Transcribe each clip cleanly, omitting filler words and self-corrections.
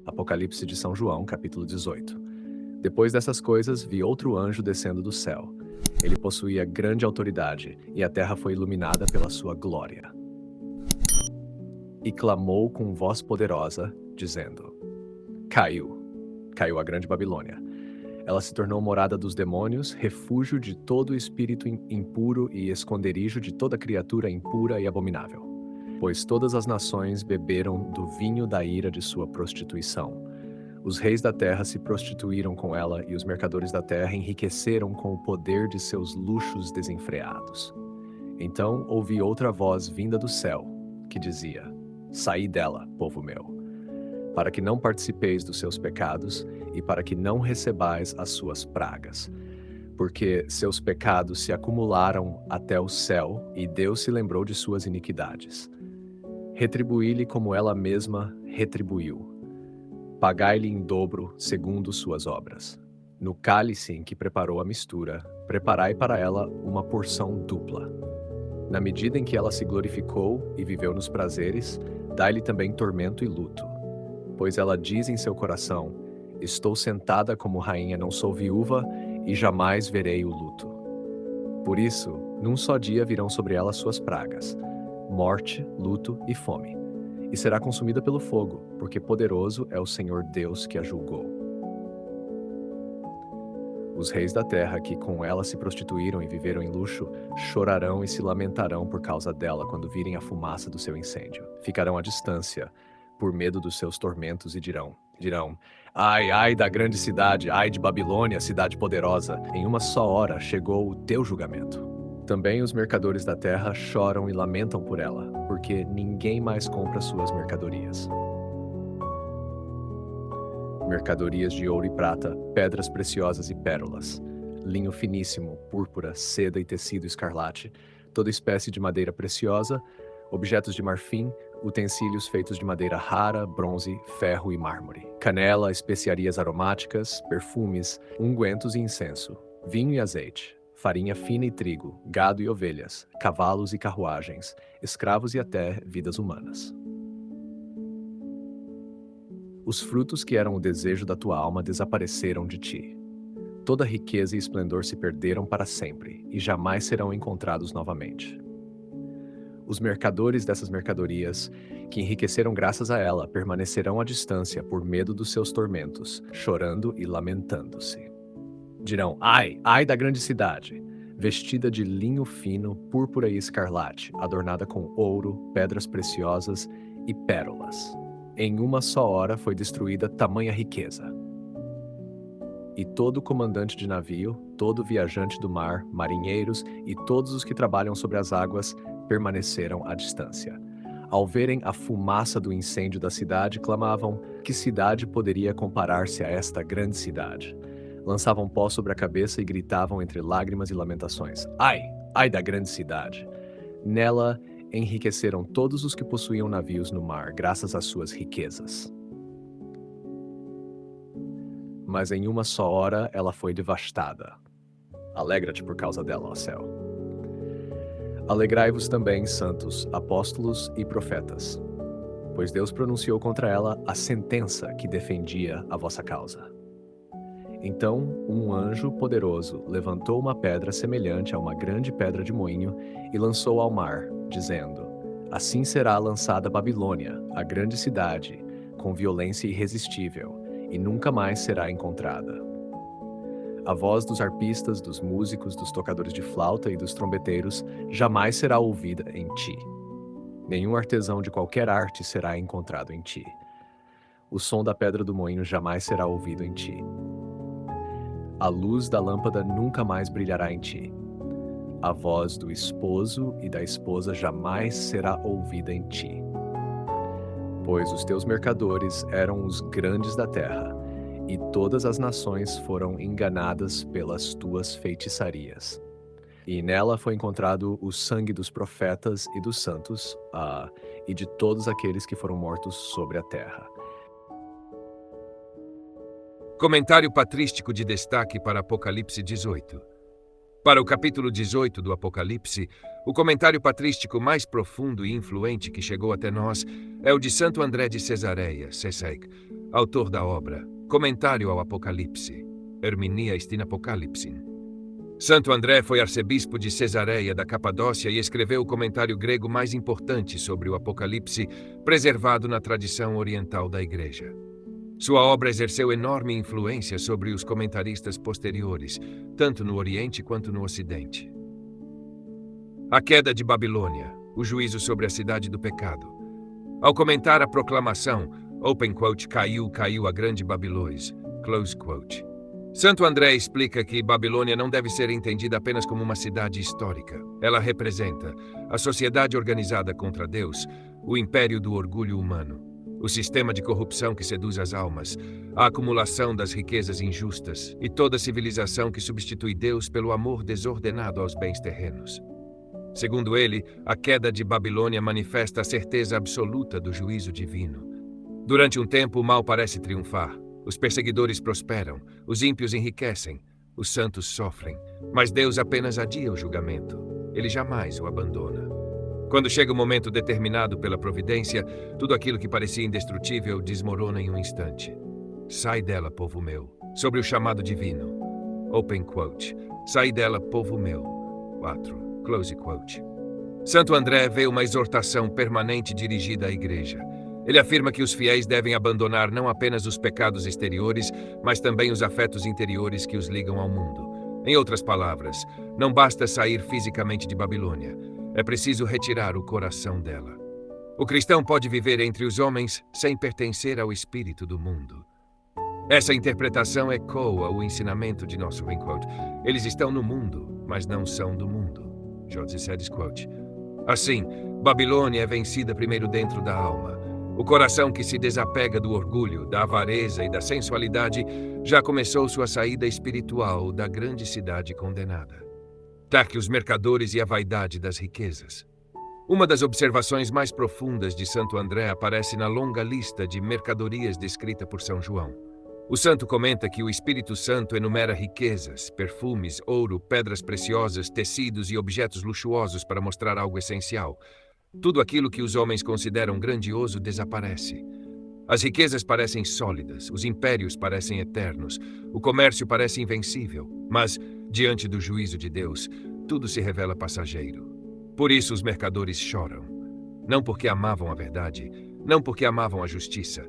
Apocalipse de São João, capítulo 18. Depois dessas coisas, vi outro anjo descendo do céu. Ele possuía grande autoridade, e a terra foi iluminada pela sua glória. E clamou com voz poderosa, dizendo: Caiu a grande Babilônia. Ela se tornou morada dos demônios, refúgio de todo espírito impuro e esconderijo de toda criatura impura e abominável. Pois todas as nações beberam do vinho da ira de sua prostituição. Os reis da terra se prostituíram com ela, e os mercadores da terra enriqueceram com o poder de seus luxos desenfreados. Então ouvi outra voz vinda do céu, que dizia: Saí dela, povo meu, para que não participeis dos seus pecados e para que não recebais as suas pragas. Porque seus pecados se acumularam até o céu, e Deus se lembrou de suas iniquidades. Retribuí-lhe como ela mesma retribuiu. Pagai-lhe em dobro, segundo suas obras. No cálice em que preparou a mistura, preparai para ela uma porção dupla. Na medida em que ela se glorificou e viveu nos prazeres, dai-lhe também tormento e luto. Pois ela diz em seu coração: Estou sentada como rainha, não sou viúva, e jamais verei o luto. Por isso, num só dia virão sobre ela suas pragas: morte, luto e fome. E será consumida pelo fogo, porque poderoso é o Senhor Deus que a julgou. Os reis da terra que com ela se prostituíram e viveram em luxo, chorarão e se lamentarão por causa dela quando virem a fumaça do seu incêndio. Ficarão à distância, por medo dos seus tormentos, e dirão: Ai, ai da grande cidade, ai de Babilônia, cidade poderosa, em uma só hora chegou o teu julgamento. Também os mercadores da terra choram e lamentam por ela, porque ninguém mais compra suas mercadorias. Mercadorias de ouro e prata, pedras preciosas e pérolas, linho finíssimo, púrpura, seda e tecido escarlate, toda espécie de madeira preciosa, objetos de marfim, utensílios feitos de madeira rara, bronze, ferro e mármore, canela, especiarias aromáticas, perfumes, ungüentos e incenso, vinho e azeite, farinha fina e trigo, gado e ovelhas, cavalos e carruagens, escravos e até vidas humanas. Os frutos que eram o desejo da tua alma desapareceram de ti. Toda riqueza e esplendor se perderam para sempre, e jamais serão encontrados novamente. Os mercadores dessas mercadorias, que enriqueceram graças a ela, permanecerão à distância por medo dos seus tormentos, chorando e lamentando-se. Dirão: Ai, ai da grande cidade, vestida de linho fino, púrpura e escarlate, adornada com ouro, pedras preciosas e pérolas. Em uma só hora foi destruída tamanha riqueza. E todo comandante de navio, todo viajante do mar, marinheiros e todos os que trabalham sobre as águas permaneceram à distância. Ao verem a fumaça do incêndio da cidade, clamavam: Que cidade poderia comparar-se a esta grande cidade? Lançavam pó sobre a cabeça e gritavam entre lágrimas e lamentações: Ai, ai da grande cidade! Nela enriqueceram todos os que possuíam navios no mar, graças às suas riquezas. Mas em uma só hora ela foi devastada. Alegra-te por causa dela, ó céu. Alegrai-vos também, santos, apóstolos e profetas, pois Deus pronunciou contra ela a sentença que defendia a vossa causa. Então, um anjo poderoso levantou uma pedra semelhante a uma grande pedra de moinho e lançou ao mar, dizendo: Assim será lançada Babilônia, a grande cidade, com violência irresistível, e nunca mais será encontrada. A voz dos arpistas, dos músicos, dos tocadores de flauta e dos trombeteiros jamais será ouvida em ti. Nenhum artesão de qualquer arte será encontrado em ti. O som da pedra do moinho jamais será ouvido em ti. A luz da lâmpada nunca mais brilhará em ti. A voz do esposo e da esposa jamais será ouvida em ti. Pois os teus mercadores eram os grandes da terra, e todas as nações foram enganadas pelas tuas feitiçarias. E nela foi encontrado o sangue dos profetas e dos santos, e de todos aqueles que foram mortos sobre a terra. Comentário patrístico de destaque para Apocalipse 18. Para o capítulo 18 do Apocalipse, o comentário patrístico mais profundo e influente que chegou até nós é o de Santo André de Cesareia, CESEG, autor da obra Comentário ao Apocalipse, Herminia in Apocalypsin. Santo André foi arcebispo de Cesareia da Capadócia e escreveu o comentário grego mais importante sobre o Apocalipse, preservado na tradição oriental da Igreja. Sua obra exerceu enorme influência sobre os comentaristas posteriores, tanto no Oriente quanto no Ocidente. A queda de Babilônia, o juízo sobre a cidade do pecado. Ao comentar a proclamação, open quote, caiu a grande Babilônia, close quote. Santo André explica que Babilônia não deve ser entendida apenas como uma cidade histórica. Ela representa a sociedade organizada contra Deus, o império do orgulho humano, o sistema de corrupção que seduz as almas, a acumulação das riquezas injustas e toda civilização que substitui Deus pelo amor desordenado aos bens terrenos. Segundo ele, a queda de Babilônia manifesta a certeza absoluta do juízo divino. Durante um tempo, o mal parece triunfar. Os perseguidores prosperam, os ímpios enriquecem, os santos sofrem, mas Deus apenas adia o julgamento. Ele jamais o abandona. Quando chega o momento determinado pela providência, tudo aquilo que parecia indestrutível desmorona em um instante. Sai dela, povo meu, sobre o chamado divino. Open quote. Sai dela, povo meu. 4. Close quote. Santo André vê uma exortação permanente dirigida à Igreja. Ele afirma que os fiéis devem abandonar não apenas os pecados exteriores, mas também os afetos interiores que os ligam ao mundo. Em outras palavras, não basta sair fisicamente de Babilônia. É preciso retirar o coração dela. O cristão pode viver entre os homens sem pertencer ao espírito do mundo. Essa interpretação ecoa o ensinamento de nosso quote. Eles estão no mundo, mas não são do mundo. Joseph Sedis quote. Assim, Babilônia é vencida primeiro dentro da alma. O coração que se desapega do orgulho, da avareza e da sensualidade já começou sua saída espiritual da grande cidade condenada. Ataque os mercadores e a vaidade das riquezas. Uma das observações mais profundas de Santo André aparece na longa lista de mercadorias descrita por São João. O santo comenta que o Espírito Santo enumera riquezas, perfumes, ouro, pedras preciosas, tecidos e objetos luxuosos para mostrar algo essencial. Tudo aquilo que os homens consideram grandioso desaparece. As riquezas parecem sólidas, os impérios parecem eternos, o comércio parece invencível, mas, diante do juízo de Deus, tudo se revela passageiro. Por isso os mercadores choram. Não porque amavam a verdade, não porque amavam a justiça,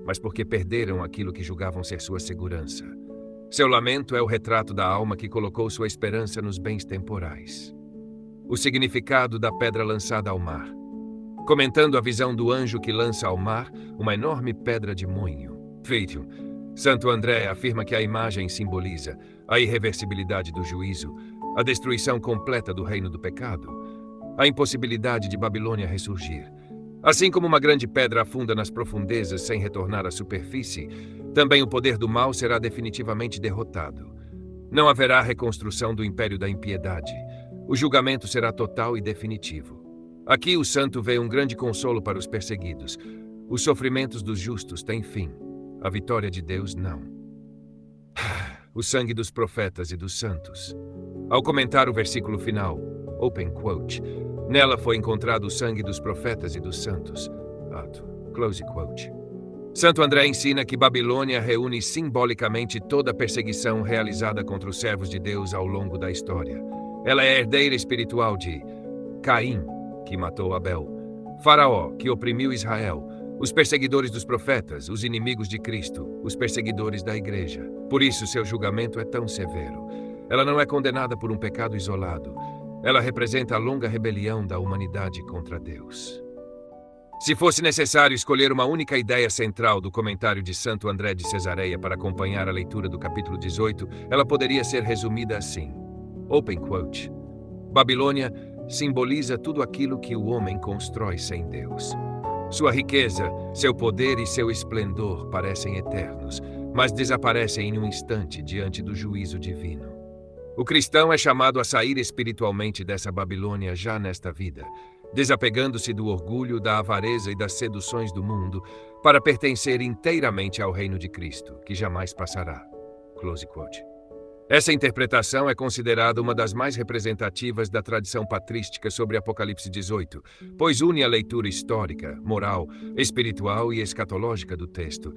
mas porque perderam aquilo que julgavam ser sua segurança. Seu lamento é o retrato da alma que colocou sua esperança nos bens temporais. O significado da pedra lançada ao mar. Comentando a visão do anjo que lança ao mar uma enorme pedra de moinho. Feito, Santo André afirma que a imagem simboliza a irreversibilidade do juízo, a destruição completa do reino do pecado, a impossibilidade de Babilônia ressurgir. Assim como uma grande pedra afunda nas profundezas sem retornar à superfície, também o poder do mal será definitivamente derrotado. Não haverá reconstrução do império da impiedade. O julgamento será total e definitivo. Aqui o santo vê um grande consolo para os perseguidos. Os sofrimentos dos justos têm fim. A vitória de Deus não. O sangue dos profetas e dos santos. Ao comentar o versículo final, open quote, nela foi encontrado o sangue dos profetas e dos santos. Ato, close quote. Santo André ensina que Babilônia reúne simbolicamente toda a perseguição realizada contra os servos de Deus ao longo da história. Ela é herdeira espiritual de Caim, que matou Abel, Faraó, que oprimiu Israel, os perseguidores dos profetas, os inimigos de Cristo, os perseguidores da Igreja. Por isso seu julgamento é tão severo. Ela não é condenada por um pecado isolado. Ela representa a longa rebelião da humanidade contra Deus. Se fosse necessário escolher uma única ideia central do comentário de Santo André de Cesareia para acompanhar a leitura do capítulo 18, ela poderia ser resumida assim. Open quote. Babilônia simboliza tudo aquilo que o homem constrói sem Deus. Sua riqueza, seu poder e seu esplendor parecem eternos, mas desaparecem em um instante diante do juízo divino. O cristão é chamado a sair espiritualmente dessa Babilônia já nesta vida, desapegando-se do orgulho, da avareza e das seduções do mundo, para pertencer inteiramente ao reino de Cristo, que jamais passará. Close quote. Essa interpretação é considerada uma das mais representativas da tradição patrística sobre Apocalipse 18, pois une a leitura histórica, moral, espiritual e escatológica do texto,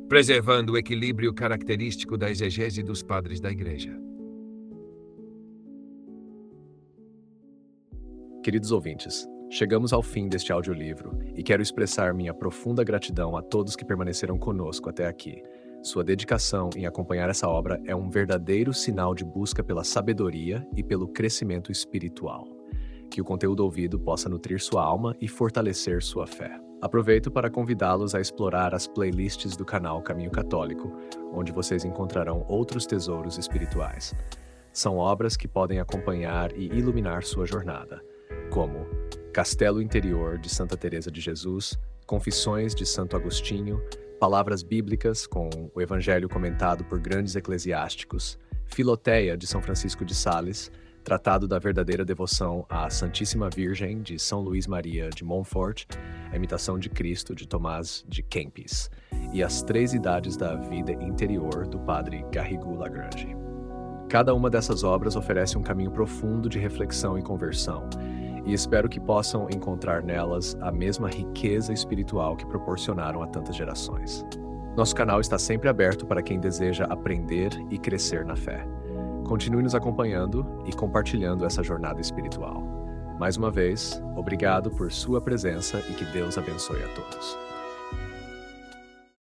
preservando o equilíbrio característico da exegese dos padres da Igreja. Queridos ouvintes, chegamos ao fim deste audiolivro e quero expressar minha profunda gratidão a todos que permaneceram conosco até aqui. Sua dedicação em acompanhar essa obra é um verdadeiro sinal de busca pela sabedoria e pelo crescimento espiritual. Que o conteúdo ouvido possa nutrir sua alma e fortalecer sua fé. Aproveito para convidá-los a explorar as playlists do canal Caminho Católico, onde vocês encontrarão outros tesouros espirituais. São obras que podem acompanhar e iluminar sua jornada, como Castelo Interior de Santa Teresa de Jesus, Confissões de Santo Agostinho, Palavras Bíblicas com o Evangelho comentado por grandes eclesiásticos, Filoteia de São Francisco de Sales, Tratado da Verdadeira Devoção à Santíssima Virgem de São Luís Maria de Montfort, A Imitação de Cristo de Tomás de Kempis e As Três Idades da Vida Interior do Padre Garrigou Lagrange. Cada uma dessas obras oferece um caminho profundo de reflexão e conversão, e espero que possam encontrar nelas a mesma riqueza espiritual que proporcionaram a tantas gerações. Nosso canal está sempre aberto para quem deseja aprender e crescer na fé. Continue nos acompanhando e compartilhando essa jornada espiritual. Mais uma vez, obrigado por sua presença e que Deus abençoe a todos.